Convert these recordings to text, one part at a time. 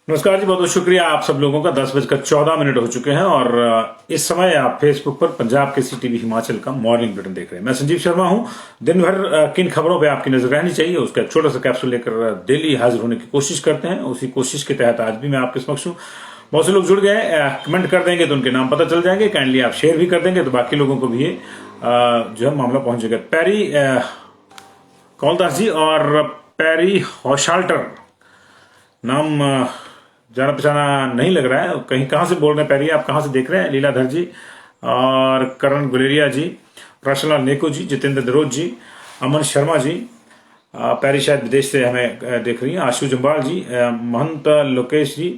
नमस्कार जी, बहुत बहुत शुक्रिया आप सब लोगों का। 10:14 हो चुके हैं और इस समय आप फेसबुक पर पंजाब केसरी टीवी हिमाचल का मॉर्निंग बुलेटिन देख रहे हैं। मैं संजीव शर्मा हूं। दिन भर किन खबरों पे आपकी नजर रहनी चाहिए उसका एक छोटा सा कैप्सूल लेकर डेली हाजिर होने की कोशिश करते हैं। उसी कोशिश के तहत आज भी मैं आपके समक्ष हूं। बहुत से लोग जुड़ गए, कमेंट कर देंगे तो उनके नाम पता चल जाएंगे। काइंडली आप शेयर भी कर देंगे तो बाकी लोगों को भी जो है मामला पहुंचेगा। पैरी कौलदास जी और पैरी हॉशाल्टर नाम जाना पहचाना नहीं लग रहा है। कहीं कहां से बोल रहे हैं पैरी, आप कहां से देख रहे हैं? लीलाधर जी और करण गुलेरिया जी, प्रशनलाल नेको जी, जितेंद्र दरोज जी, अमन शर्मा जी। पैरी शायद विदेश से हमें देख रही हैं। आशु जम्बाल जी, महंत लोकेश जी,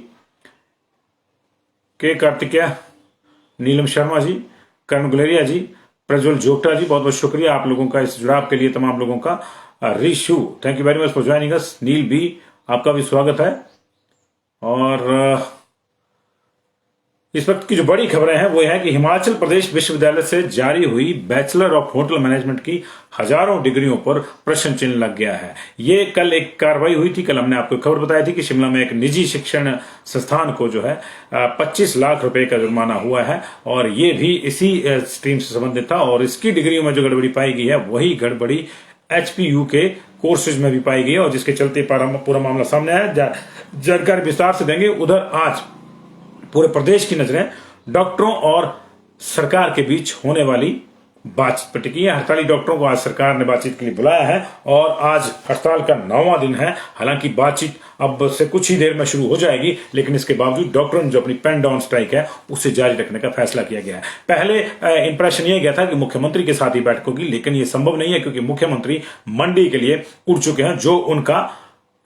के कार्तिकेय, नीलम शर्मा जी, करण गुलेरिया जी, प्रज्वल जोगटा जी, बहुत बहुत शुक्रिया आप लोगों का इस जुड़ाव के लिए। तमाम लोगों का Rishu, thank you very much for joining us. Neel B, आपका भी स्वागत है। और इस वक्त की जो बड़ी खबरें हैं वो है कि हिमाचल प्रदेश विश्वविद्यालय से जारी हुई बैचलर ऑफ होटल मैनेजमेंट की हजारों डिग्रियों पर प्रश्न चिन्ह लग गया है। ये कल एक कार्रवाई हुई थी। कल हमने आपको खबर बताई थी कि शिमला में एक निजी शिक्षण संस्थान को जो है 25 लाख रुपए का जुर्माना हुआ है और ये भी इसी स्ट्रीम से संबंधित था। और इसकी डिग्रियों में जो गड़बड़ी पाई गई है वही गड़बड़ी HPU के कोर्सेज में भी पाई गई है और जिसके चलते पूरा मामला सामने आया। जानकारी विस्तार से देंगे। उधर आज पूरे प्रदेश की नजरें डॉक्टरों और सरकार के बीच होने वाली बातचीत पर टिकी है। हड़ताली डॉक्टरों को आज सरकार ने बातचीत के लिए बुलाया है और आज हड़ताल का 9वां दिन है। हालांकि बातचीत अब से कुछ ही देर में शुरू हो जाएगी, लेकिन इसके बावजूद डॉक्टरों ने जो अपनी पेन डाउन स्ट्राइक है उसे जारी रखने का फैसला किया गया है। पहले इंप्रेशन यह गया था कि मुख्यमंत्री के साथ ही बैठक होगी, लेकिन यह संभव नहीं है क्योंकि मुख्यमंत्री मंडी के लिए उड़ चुके हैं। जो उनका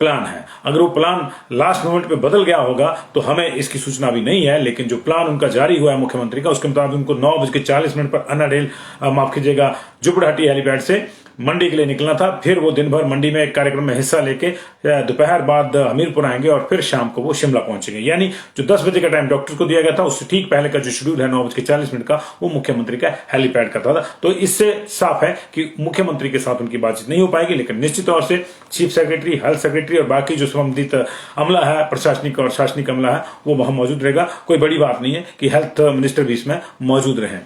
प्लान है, अगर वो प्लान लास्ट मोमेंट पे बदल गया होगा तो हमें इसकी सूचना भी नहीं है, लेकिन जो प्लान उनका जारी हुआ है मुख्यमंत्री का उसके मुताबिक उनको 9:40 पर अन्नाडेल माफ कीजिएगा जुब्बड़हट्टी हेलीपैड से मंडी के लिए निकलना था। फिर वो दिन भर मंडी में एक कार्यक्रम में हिस्सा लेके दोपहर बाद हमीरपुर आएंगे और फिर शाम को वो शिमला पहुंचेंगे। यानी जो 10 बजे का टाइम डॉक्टर को दिया गया था उससे ठीक पहले का जो शेड्यूल है 9:40 का, वो मुख्यमंत्री का हेलीपैड का था। तो इससे साफ है कि मुख्यमंत्री के साथ उनकी बातचीत नहीं हो पाएगी, लेकिन निश्चित तौर से चीफ सेक्रेटरी, हेल्थ सेक्रेटरी और बाकी जो संबंधित अमला है, प्रशासनिक और शासनिक अमला है, वो वहां मौजूद रहेगा। कोई बड़ी बात नहीं है कि हेल्थ मिनिस्टर भी इसमें मौजूद रहे।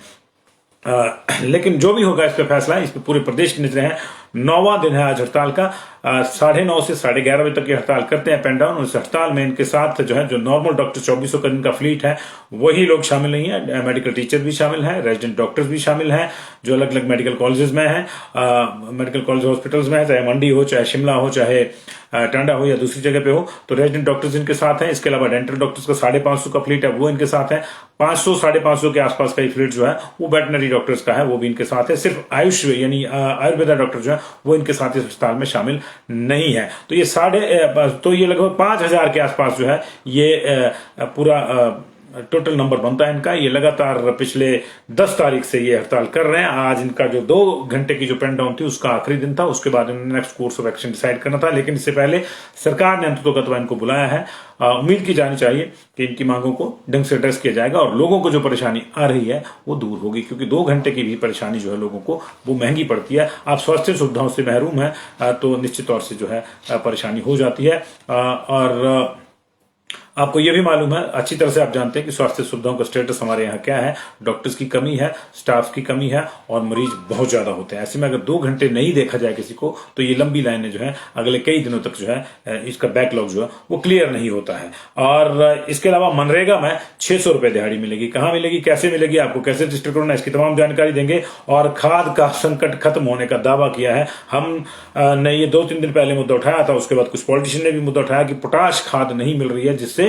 लेकिन जो भी होगा इस पे फैसला है, इस पे पूरे प्रदेश की नजरें हैं। 9वां दिन है आज हड़ताल का। 9:30 से 11:30 बजे तक ये हड़ताल करते हैं पेन डाउन। उस हड़ताल में इनके साथ जो है जो नॉर्मल डॉक्टर 2400 का इनका फ्लीट है वही लोग शामिल नहीं है। मेडिकल टीचर भी शामिल है, रेजिडेंट डॉक्टर्स भी शामिल हैं जो अलग अलग मेडिकल कॉलेजेस में है, मेडिकल कॉलेज हॉस्पिटल्स में है, चाहे मंडी हो, चाहे शिमला हो, चाहे टांडा हो या दूसरी जगह पे हो। तो रेजिडेंट डॉक्टर्स इनके साथ हैं। इसके अलावा डेंटल डॉक्टर्स का 550 का फ्लीट है वो इनके साथ है। 500-550 के आसपास का फ्लीट जो है वो वेटनरी डॉक्टर्स का है, वो भी इनके साथ है। सिर्फ आयुष यानी आयुर्वेदा डॉक्टर जो है वो इनके साथ इस अस्पताल में शामिल नहीं है। तो ये लगभग 5000 के आसपास जो है ये पूरा टोटल नंबर बनता है इनका। ये लगातार पिछले 10 तारीख से ये हड़ताल कर रहे हैं। आज इनका जो 2 घंटे की जो पेन डाउन थी उसका आखिरी दिन था। उसके बाद इन्होंने next course of action decide करना था, लेकिन इससे पहले सरकार ने अंततोगत्वा इनको बुलाया है। उम्मीद की जानी चाहिए कि इनकी मांगों को ढंग से एड्रेस किया जाएगा और लोगों को जो परेशानी आ रही है वो दूर होगी, क्योंकि 2 घंटे की भी परेशानी जो है लोगों को वो महंगी पड़ती है। आप स्वास्थ्य सुविधाओं से महरूम है तो निश्चित तौर से जो है परेशानी हो जाती है। और आपको यह भी मालूम है, अच्छी तरह से आप जानते हैं कि स्वास्थ्य सुविधाओं का स्टेटस हमारे यहाँ क्या है। डॉक्टर्स की कमी है, स्टाफ की कमी है और मरीज बहुत ज्यादा होते हैं। ऐसे में अगर 2 घंटे नहीं देखा जाए किसी को तो ये लंबी लाइनें जो है अगले कई दिनों तक जो है इसका बैकलॉग जो है वो क्लियर नहीं होता है। और इसके अलावा मनरेगा में 600 रुपए दिहाड़ी मिलेगी। कहाँ मिलेगी, कैसे मिलेगी, आपको कैसे रजिस्टर करना है, इसकी तमाम जानकारी देंगे। और खाद का संकट खत्म होने का दावा किया है। हमने ये 2-3 दिन पहले मुद्दा उठाया था, उसके बाद कुछ पॉलिटिशियन ने भी मुद्दा उठाया कि पोटाश खाद नहीं मिल रही है, जिससे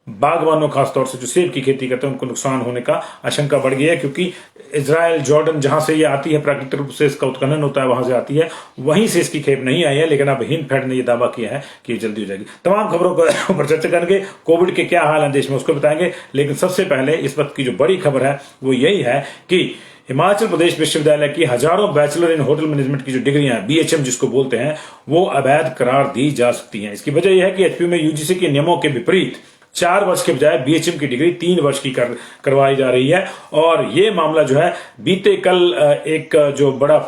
बागवानों खासतौर से जो सेब की खेती करते हैं उनको नुकसान होने का आशंका बढ़ गई है, क्योंकि इजराइल, जॉर्डन जहां से ये आती है, प्राकृतिक रूप से इसका उत्खनन होता है, वहां से आती है, वहीं से इसकी खेप नहीं आई है। लेकिन अब हिंदफेड ने यह दावा किया है कि ये जल्दी हो जाएगी। तमाम खबरों पर चर्चा करेंगे। कोविड के क्या हाल है देश में उसको बताएंगे, लेकिन सबसे पहले इस वक्त की जो बड़ी खबर है वो यही है कि हिमाचल प्रदेश विश्वविद्यालय की हजारों बैचलर इन होटल मैनेजमेंट की जो डिग्रियां हैं, BHM जिसको बोलते हैं, वो अवैध करार दी जा सकती हैं। इसकी वजह यह है कि HPU में UGC के नियमों के विपरीत 4 वर्ष के बजाय BHM की डिग्री 3 वर्ष की करवाई जा रही है। और ये मामला जो है बीते कल एक जो बड़ा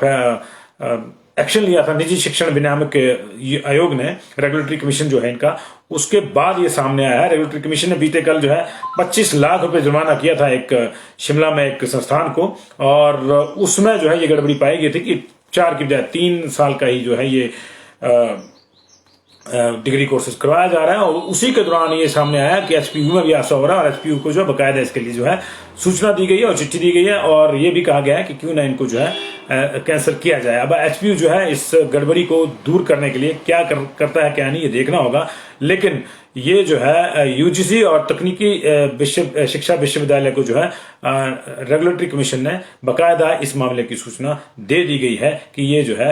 एक्शन लिया था निजी शिक्षण विनियामक आयोग ने, रेगुलेटरी कमीशन जो है इनका, उसके बाद ये सामने आया है। रेगुलेटरी कमीशन ने बीते कल जो है 25 लाख रुपए जुर्माना किया था एक शिमला में एक संस्थान को, और उसमें जो है ये गड़बड़ी पाई गई थी कि 4 की बजाय 3 साल का ही जो है ये डिग्री कोर्सेज करवाया जा रहा है। और उसी के दौरान ये सामने आया कि एचपीयू में भी ऐसा हो रहा है, और एचपीयू को जो है बकायदा इसके लिए जो है सूचना दी गई है और चिट्ठी दी गई है, और ये भी कहा गया है कि क्यों ना इनको जो है कैंसिल किया जाए। अब एचपीयू जो है इस गड़बड़ी को दूर करने के लिए क्या करता है क्या नहीं, ये देखना होगा। लेकिन ये जो है यूजीसी और तकनीकी शिक्षा विश्वविद्यालय को जो है रेगुलेटरी कमीशन ने बकायदा इस मामले की सूचना दे दी गई है कि ये जो है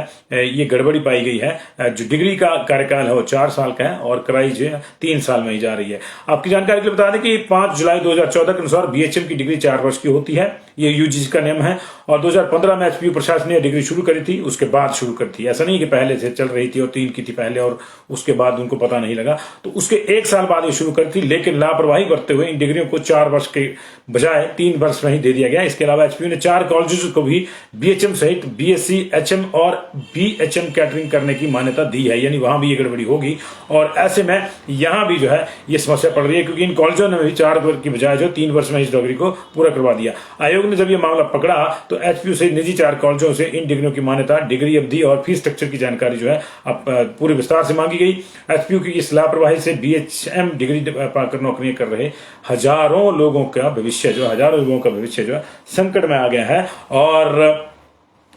ये गड़बड़ी पाई गई है। जो डिग्री का कार्यकाल है वो 4 साल का है और कराई जो है 3 साल में ही जा रही है। आपकी जानकारी के लिए बता दें कि 5 जुलाई 2014 के अनुसार बीएचएम की डिग्री 4 वर्ष की होती है, ये यूजीसी का नियम है। और 2015 में एचपीयू प्रशासन ने डिग्री शुरू करी थी, उसके बाद शुरू कर थी। ऐसा नहीं कि पहले से चल रही थी और 3 की थी पहले और उसके बाद उनको पता नहीं लगा, तो उसके 1 साल बाद ये शुरू करी थी। लेकिन लापरवाही बरतते हुए इन डिग्रियों को 4 वर्ष के बजाय 3 वर्ष में ही दे दिया गया। इसके अलावा एचपीयू ने 4 कॉलेजों को भी बीएचएम सहित बीएससी एचएम और बीएचएम कैटरिंग करने की मान्यता दी है, यानी वहां भी ये गड़बड़ी होगी। और ऐसे में यहां भी जो है ये समस्या पड़ रही है, क्योंकि इन कॉलेजों ने भी 4 वर्ष की बजाय जो 3 वर्ष में इस डिग्री को पूरा करवा दिया। आयोग ने जब ये मामला पकड़ा तो एचपीयू से निजी 4 कॉलेजों से इन डिग्रियों की मान्यता, डिग्री अवधि और फीस स्ट्रक्चर की जानकारी जो है अब पूरे विस्तार से मांगी गई। एचपीयू की इस लापरवाही से बीएचएम डिग्री पाकर नौकरियां कर रहे हजारों लोगों का भविष्य जो है संकट में आ गया है। और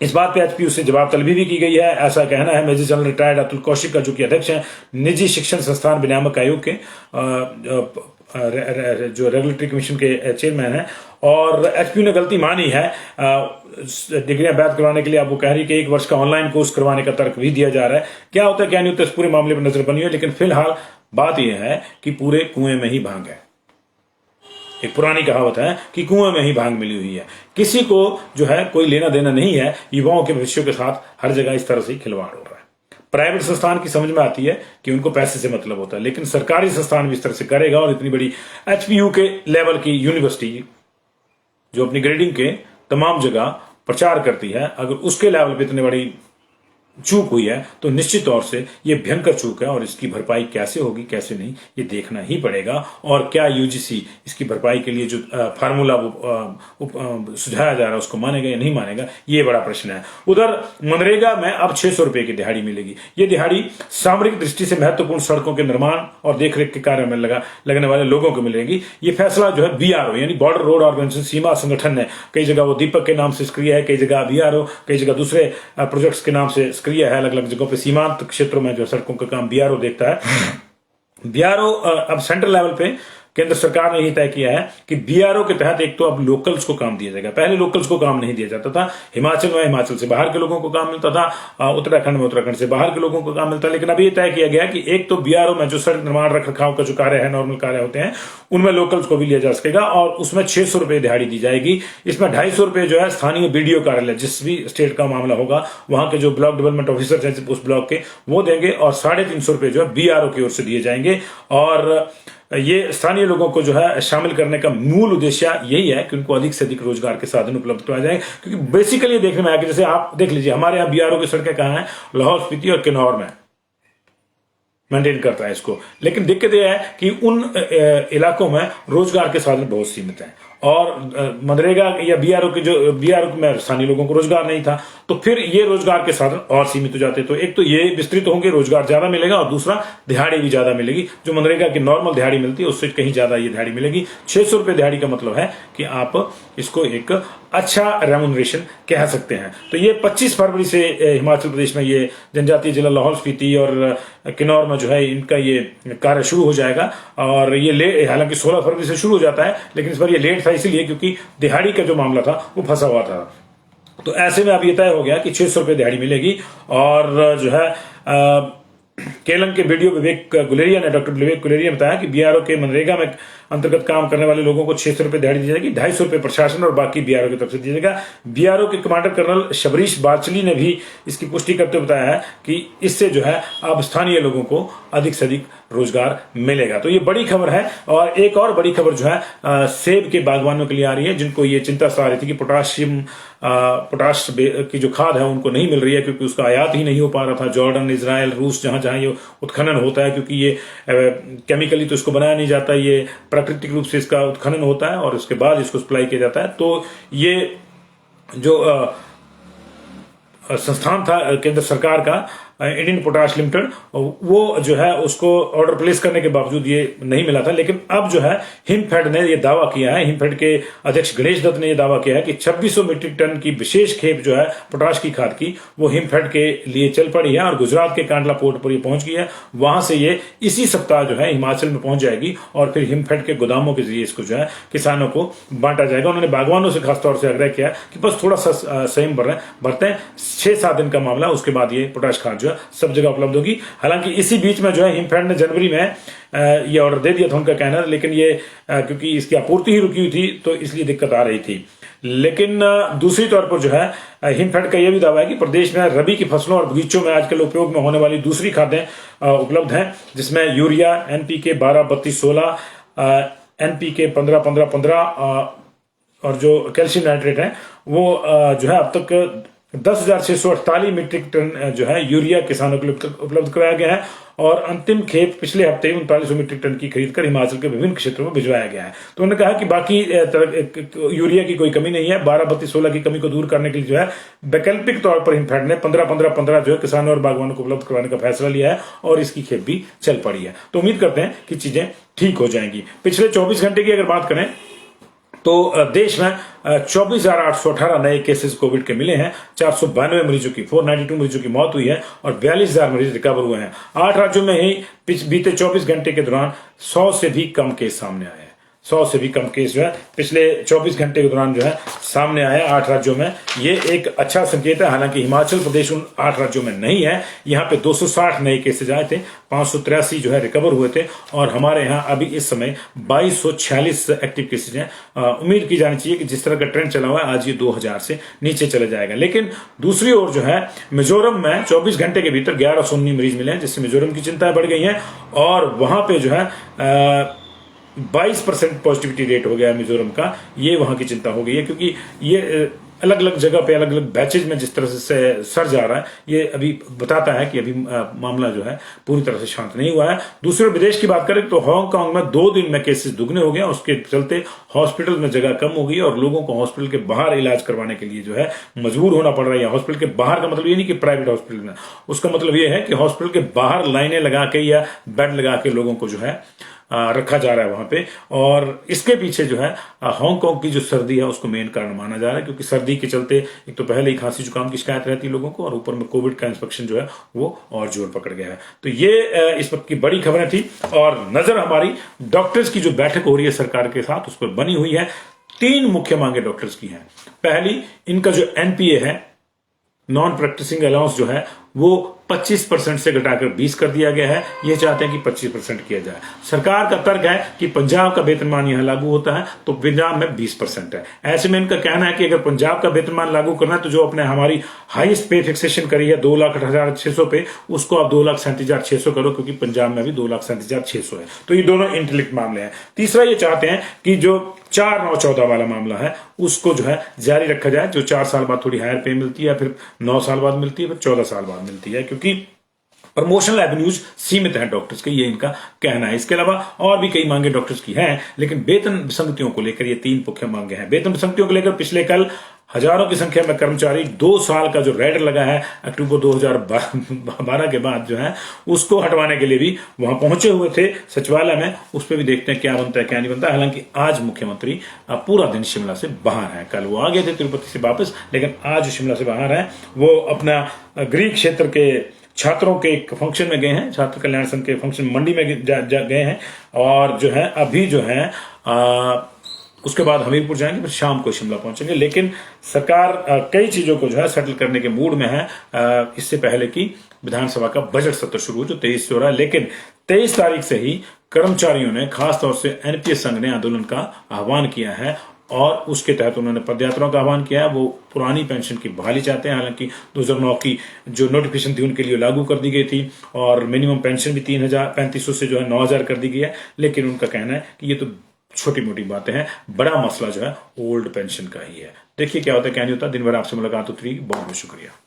इस बात पे एचपीयू से जवाब तलबी भी की गई है, ऐसा कहना है major general retired Atul Kaushik का, जो कि अध्यक्ष हैं निजी शिक्षण संस्थान विनियामक आयोग के, जो रेगुलेटरी कमीशन के चेयरमैन हैं। और एचपीयू ने गलती मानी है डिग्रियां वैध करवाने के लिए। अब वो कह रही कि 1 वर्ष का ऑनलाइन कोर्स करवाने का तर्क भी दिया जा रहा है। क्या होता है क्या नहीं होता, इस पूरे मामले पर नजर बनी है। लेकिन फिलहाल बात यह है कि पूरे कुएं में ही भांग है। एक पुरानी कहावत है कि कुएं में ही भांग मिली हुई है। किसी को जो है कोई लेना देना नहीं है युवाओं के भविष्य के साथ। हर जगह इस तरह से खिलवाड़ हो रहा है। प्राइवेट संस्थान की समझ में आती है कि उनको पैसे से मतलब होता है, लेकिन सरकारी संस्थान भी इस तरह से करेगा। और इतनी बड़ी एचपीयू के लेवल की यूनिवर्सिटी जो अपनी ग्रेडिंग के तमाम जगह प्रचार करती है, अगर उसके लेवल पे इतनी बड़ी चूक हुई है तो निश्चित तौर से ये भयंकर चूक है। और इसकी भरपाई कैसे होगी कैसे नहीं, ये देखना ही पड़ेगा। और क्या यूजीसी इसकी भरपाई के लिए जो फार्मूला सुझाया जा रहा है उसको मानेगा या नहीं मानेगा, ये बड़ा प्रश्न है। उधर मनरेगा में अब 600 रुपए की दिहाड़ी मिलेगी। ये दिहाड़ी सामरिक दृष्टि से महत्वपूर्ण सड़कों के निर्माण और देखरेख के कार्य में लगने वाले लोगों को मिलेगी। ये फैसला जो है बीआरओ यानी बॉर्डर रोड ऑर्गेनाइजेशन सीमा संगठन ने, कई जगह वो दीपक के नाम से सक्रिय है, कई जगह बीआरओ, कई जगह दूसरे प्रोजेक्ट्स के नाम से सक्रिय है। अलग अलग जगहों पे सीमांत क्षेत्रों में जो सड़कों का काम बीआरओ देखता है। बीआरओ अब सेंट्रल लेवल पे केंद्र सरकार ने यही तय किया है कि बीआरओ के तहत एक तो अब लोकल्स को काम दिया जाएगा। पहले लोकल्स को काम नहीं दिया जाता था। हिमाचल में हिमाचल से बाहर के लोगों को काम मिलता था, उत्तराखंड में उत्तराखंड से बाहर के लोगों को काम मिलता है। लेकिन अभी ये तय किया गया कि एक तो बीआरओ में जो सड़क निर्माण रख रखाव का जो कार्य है, नॉर्मल कार्य होते हैं, उनमें लोकल्स को भी लिया जा सकेगा। और उसमें 600 रुपए दिहाड़ी दी जाएगी। इसमें 250 रुपए जो है स्थानीय बीडीओ कार्यालय, जिस भी स्टेट का मामला होगा वहां के जो ब्लॉक डेवलपमेंट ऑफिसर हैं उस ब्लॉक के, वो देंगे। और 350 रुपए जो है बीआरओ की ओर से दिए जाएंगे। और ये स्थानीय लोगों को जो है शामिल करने का मूल उद्देश्य यही है कि उनको अधिक से अधिक रोजगार के साधन उपलब्ध करवाए जाए। क्योंकि बेसिकली देखने में आया कि जैसे आप देख लीजिए हमारे यहाँ बीआरओ की सड़कें कहाँ हैं, लाहौल स्पीति और किन्नौर में मेंटेन करता है इसको। लेकिन दिक्कत यह है कि उन इलाकों में रोजगार के साधन बहुत सीमित हैं। और मनरेगा या बीआरओ में स्थानीय लोगों को रोजगार नहीं था, तो फिर ये रोजगार के साधन और सीमित हो जाते। तो एक तो ये विस्तृत होंगे, रोजगार ज्यादा मिलेगा, और दूसरा दिहाड़ी भी ज्यादा मिलेगी। जो मनरेगा की नॉर्मल दिहाड़ी मिलती है उससे कहीं ज्यादा ये दिहाड़ी मिलेगी। 600 रुपए दिहाड़ी का मतलब है कि आप इसको एक अच्छा रेम्यूनरेशन कह सकते हैं। तो ये 25 फरवरी से हिमाचल प्रदेश में ये जनजातीय जिला लाहौल स्पीति और किन्नौर में जो है इनका ये कार्य शुरू हो जाएगा। और ये हालांकि 16 फरवरी से शुरू हो जाता है, लेकिन इस बार ये लेट था इसलिए क्योंकि दिहाड़ी का जो मामला था वो फंसा हुआ था। तो ऐसे में अब ये तय हो गया कि 600 रुपए दिहाड़ी मिलेगी। और जो है केलंग के बीडीओ विवेक गुलेरिया ने, डॉक्टर विवेक गुलेरिया ने बताया कि बीआरओ के मनरेगा में अंतर्गत काम करने वाले लोगों को 600 रुपए दिहाड़ी दी जाएगी, 250 रुपए प्रशासन और बाकी बीआरओ की तरफ से दिया जाएगा। बीआरओ के कमांडर कर्नल शबरीश बाचली ने भी इसकी पुष्टि करते हुए बताया है कि इससे जो है अब स्थानीय लोगों को अधिक से अधिक रोजगार मिलेगा। तो ये बड़ी खबर है। और एक और बड़ी खबर जो है सेब के बागवानों के लिए आ रही है, जिनको ये चिंता सता रही थी कि पोटाश की जो खाद है उनको नहीं मिल रही है, क्योंकि उसका आयात ही नहीं हो पा रहा था। जॉर्डन, इजराइल, रूस, जहां जहां ये उत्खनन होता है, क्योंकि ये केमिकली तो इसको बनाया नहीं जाता, ये प्राकृतिक रूप से इसका उत्खनन होता है और उसके बाद इसको सप्लाई किया जाता है। तो ये जो संस्थान था केंद्र सरकार का, इंडियन पोटाश लिमिटेड, वो जो है उसको ऑर्डर प्लेस करने के बावजूद ये नहीं मिला था। लेकिन अब जो है हिमफेड ने ये दावा किया है, हिमफेड के अध्यक्ष गणेश दत्त ने ये दावा किया है कि 2600 मीट्रिक टन की विशेष खेप जो है पोटाश की खाद की, वो हिमफेड के लिए चल पड़ी है और गुजरात के कांडला पोर्ट पर ये पहुंच गई है। वहां से ये इसी सप्ताह जो है हिमाचल में पहुंच जाएगी और फिर हिमफेड के गोदामों के जरिए इसको जो है किसानों को बांटा जाएगा। उन्होंने बागवानों से खासतौर से आग्रह किया कि बस थोड़ा सा संयम बरतें, 6-7 दिन का मामला, उसके बाद ये पोटाश खाद सब जगह उपलब्ध होगी। हालांकि इसी बीच में जो है हिमफेड ने जनवरी में ये ऑर्डर दे दिया था, उनका कहना है, लेकिन ये क्योंकि इसकी आपूर्ति ही रुकी हुई थी तो इसलिए दिक्कत आ रही थी। लेकिन दूसरी तौर पर जो है हिमफेड का यह भी दावा है कि प्रदेश में रबी की फसलों और बगीचों में आजकल उपयोग में होने वाली दूसरी खादें उपलब्ध हैं, जिसमें यूरिया, एनपीके 12-32-16, एनपीके 15-15-15 और जो कैल्शियम नाइट्रेट है वो जो है अब तक 10,648 मीट्रिक टन जो है यूरिया किसानों को उपलब्ध कराया गया है और अंतिम खेप पिछले हफ्ते 3900 मीट्रिक टन की खरीद कर हिमाचल के विभिन्न क्षेत्रों में भिजवाया गया है। तो उन्होंने कहा कि बाकी यूरिया की कोई कमी नहीं है। 12-32-16 की कमी को दूर करने के लिए जो है वैकल्पिक तौर पर हिमफेड ने 15-15-15 जो है किसानों और बागवानों को उपलब्ध करवाने का फैसला लिया है और इसकी खेप भी चल पड़ी है। तो उम्मीद करते हैं कि चीजें ठीक हो जाएंगी। पिछले 24 घंटे की अगर बात करें तो देश में 24,818 नए केसेस कोविड के मिले हैं, 492 मरीजों की 492 मरीजों की मौत हुई है और 42,000 मरीज रिकवर हुए हैं। 8 राज्यों में ही बीते 24 घंटे के दौरान 100 से भी कम केस सामने आए हैं। 100 से भी कम केस जो है पिछले 24 घंटे के दौरान जो है सामने आए 8 राज्यों में। ये एक अच्छा संकेत है। हालांकि हिमाचल प्रदेश उन 8 राज्यों में नहीं है। यहाँ पे 260 नए केसेज आए थे, 583 जो है रिकवर हुए थे और हमारे यहाँ अभी इस समय 2246 एक्टिव केसेज हैं। उम्मीद की जानी चाहिए कि जिस तरह का ट्रेंड चला हुआ है आज ये 2000 से नीचे चले जाएगा। लेकिन दूसरी ओर जो है मिजोरम में 24 घंटे के भीतर 1119 मरीज मिले हैं, जिससे मिजोरम की चिंताएं बढ़ गई हैं और वहां पे जो है 22% पॉजिटिविटी रेट हो गया है मिजोरम का। ये वहां की चिंता हो गई है, क्योंकि ये अलग अलग जगह पे अलग अलग बैचेज में जिस तरह से सर जा रहा है, ये अभी बताता है कि अभी मामला जो है पूरी तरह से शांत नहीं हुआ है। दूसरे विदेश की बात करें तो हांगकांग में 2 दिन में केसेस दुगने हो गए। उसके चलते हॉस्पिटल में जगह कम हो गई और लोगों को हॉस्पिटल के बाहर इलाज करवाने के लिए जो है मजबूर होना पड़ रहा है। हॉस्पिटल के बाहर का मतलब ये नहीं कि प्राइवेट हॉस्पिटल में, उसका मतलब ये है कि हॉस्पिटल के बाहर लाइनें लगा के या बेड लगा के लोगों को जो है रखा जा रहा है वहां पे। और इसके पीछे जो है हांगकांग की जो सर्दी है उसको मेन कारण माना जा रहा है, क्योंकि सर्दी के चलते एक तो पहले ही खांसी जुकाम की शिकायत रहती है लोगों को और ऊपर में कोविड का इंफेक्शन जो है वो और जोर पकड़ गया है। तो ये इस वक्त की बड़ी खबरें थी और नजर हमारी डॉक्टर्स की जो बैठक हो रही है सरकार के साथ उस पर बनी हुई है। 3 मुख्य मांगे डॉक्टर्स की हैं। पहली, इनका जो एनपीए है, नॉन प्रैक्टिसिंग अलाउंस जो है वो 25% से घटाकर 20 कर दिया गया है। ये चाहते हैं कि 25% किया जाए। सरकार का तर्क है कि पंजाब का वेतनमान यहां लागू होता है तो पंजाब में 20% है। ऐसे में इनका कहना है कि अगर पंजाब का वेतनमान लागू करना है तो जो अपने हमारी हाईएस्ट पे फिक्सेशन करी है 2,08,600 पे, उसको आप 2,37,600 करो, क्योंकि पंजाब में भी 2,37,600 है। तो ये दोनों इंटरलिंक्ड मामले हैं। तीसरा, ये चाहते हैं कि जो 4-9-14 वाला मामला है उसको जो है जारी रखा जाए, जो 4 साल बाद थोड़ी हायर पे मिलती है, फिर 9 साल बाद मिलती है, फिर 14 साल बाद मिलती है, क्योंकि प्रमोशनल एवेन्यूज सीमित हैं डॉक्टर्स के, ये इनका कहना है। इसके अलावा और भी कई मांगे डॉक्टर्स की हैं, लेकिन वेतन विसंगतियों को लेकर ये 3 मुख्य मांगे हैं। वेतन विसंगतियों को लेकर पिछले कल हजारों की संख्या में कर्मचारी 2 साल का जो रेडर लगा है अक्टूबर 2012 के बाद जो है उसको हटवाने के लिए भी वहां पहुंचे हुए थे सचिवालय में। उस पर भी देखते हैं क्या बनता है क्या नहीं बनता है। हालांकि आज मुख्यमंत्री पूरा दिन शिमला से बाहर हैं। कल वो आ गए थे तिरुपति से वापस, लेकिन आज शिमला से बाहर हैं। वो अपना गृह क्षेत्र के छात्रों के एक फंक्शन में गए हैं, छात्र कल्याण संघ के फंक्शन मंडी में गए हैं और जो है अभी जो है उसके बाद हमीरपुर जाएंगे, फिर शाम को शिमला पहुंचेंगे। लेकिन सरकार कई चीजों को जो है सेटल करने के मूड में है। इससे पहले कि विधानसभा का बजट सत्र शुरू हो जो 23 से हो रहा है, लेकिन 23 तारीख से ही कर्मचारियों ने, खासतौर से एनपीएस संघ ने आंदोलन का आह्वान किया है और उसके तहत उन्होंने पदयात्राओं का आह्वान किया है। वो पुरानी पेंशन की बहाली चाहते हैं। हालांकि 2009 की जो नोटिफिकेशन थी उनके लिए लागू कर दी गई थी और मिनिमम पेंशन भी 3,3500 से जो है 9,000 कर दी गई है। लेकिन उनका कहना है कि ये तो छोटी मोटी बातें हैं, बड़ा मसला जो है ओल्ड पेंशन का ही है। देखिए क्या होता है क्या नहीं होता। दिन भर आपसे मुलाकात होती रही। बहुत बहुत शुक्रिया।